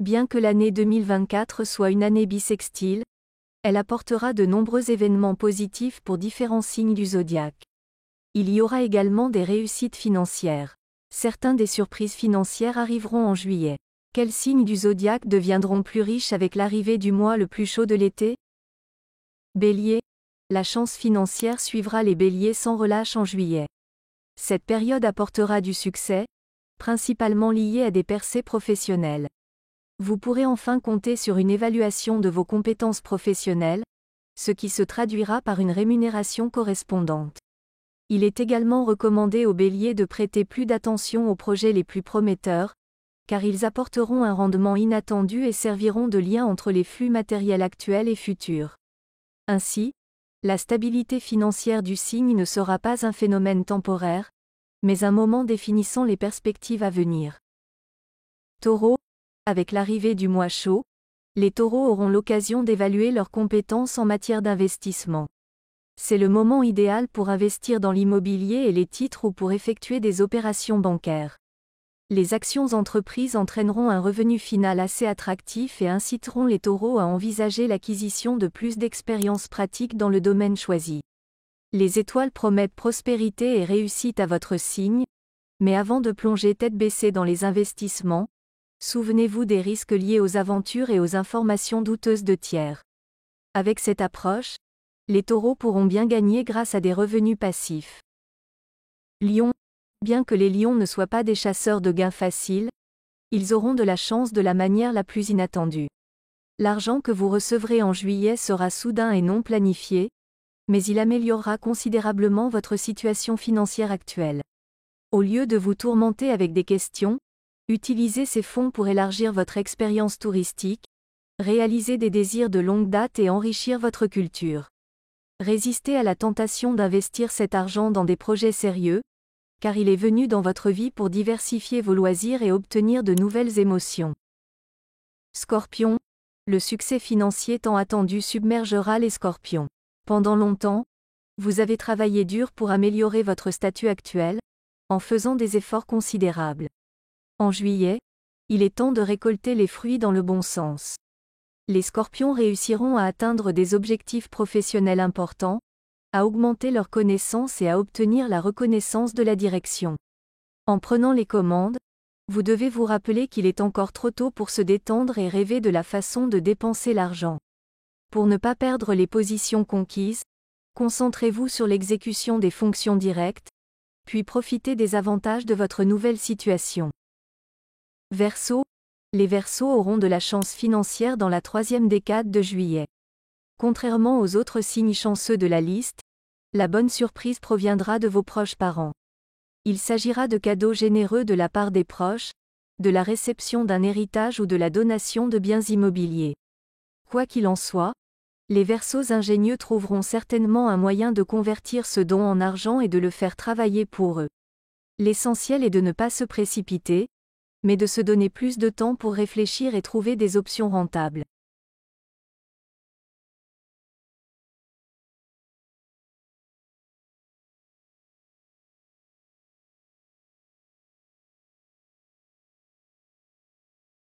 Bien que l'année 2024 soit une année bissextile, elle apportera de nombreux événements positifs pour différents signes du zodiaque. Il y aura également des réussites financières. Certaines des surprises financières arriveront en juillet. Quels signes du zodiaque deviendront plus riches avec l'arrivée du mois le plus chaud de l'été? Bélier. La chance financière suivra les béliers sans relâche en juillet. Cette période apportera du succès, principalement lié à des percées professionnelles. Vous pourrez enfin compter sur une évaluation de vos compétences professionnelles, ce qui se traduira par une rémunération correspondante. Il est également recommandé aux béliers de prêter plus d'attention aux projets les plus prometteurs, car ils apporteront un rendement inattendu et serviront de lien entre les flux matériels actuels et futurs. Ainsi, la stabilité financière du signe ne sera pas un phénomène temporaire, mais un moment définissant les perspectives à venir. Taureau. Avec l'arrivée du mois chaud, les taureaux auront l'occasion d'évaluer leurs compétences en matière d'investissement. C'est le moment idéal pour investir dans l'immobilier et les titres ou pour effectuer des opérations bancaires. Les actions entreprises entraîneront un revenu final assez attractif et inciteront les taureaux à envisager l'acquisition de plus d'expériences pratiques dans le domaine choisi. Les étoiles promettent prospérité et réussite à votre signe, mais avant de plonger tête baissée dans les investissements, souvenez-vous des risques liés aux aventures et aux informations douteuses de tiers. Avec cette approche, les taureaux pourront bien gagner grâce à des revenus passifs. Lion. Bien que les lions ne soient pas des chasseurs de gains faciles, ils auront de la chance de la manière la plus inattendue. L'argent que vous recevrez en juillet sera soudain et non planifié, mais il améliorera considérablement votre situation financière actuelle. Au lieu de vous tourmenter avec des questions, utilisez ces fonds pour élargir votre expérience touristique, réaliser des désirs de longue date et enrichir votre culture. Résistez à la tentation d'investir cet argent dans des projets sérieux, car il est venu dans votre vie pour diversifier vos loisirs et obtenir de nouvelles émotions. Scorpion. Le succès financier tant attendu submergera les scorpions. Pendant longtemps, vous avez travaillé dur pour améliorer votre statut actuel, en faisant des efforts considérables. En juillet, il est temps de récolter les fruits dans le bon sens. Les scorpions réussiront à atteindre des objectifs professionnels importants, à augmenter leurs connaissances et à obtenir la reconnaissance de la direction. En prenant les commandes, vous devez vous rappeler qu'il est encore trop tôt pour se détendre et rêver de la façon de dépenser l'argent. Pour ne pas perdre les positions conquises, concentrez-vous sur l'exécution des fonctions directes, puis profitez des avantages de votre nouvelle situation. Verseau. Les Verseaux auront de la chance financière dans la troisième décade de juillet. Contrairement aux autres signes chanceux de la liste, la bonne surprise proviendra de vos proches parents. Il s'agira de cadeaux généreux de la part des proches, de la réception d'un héritage ou de la donation de biens immobiliers. Quoi qu'il en soit, les Verseaux ingénieux trouveront certainement un moyen de convertir ce don en argent et de le faire travailler pour eux. L'essentiel est de ne pas se précipiter, mais de se donner plus de temps pour réfléchir et trouver des options rentables.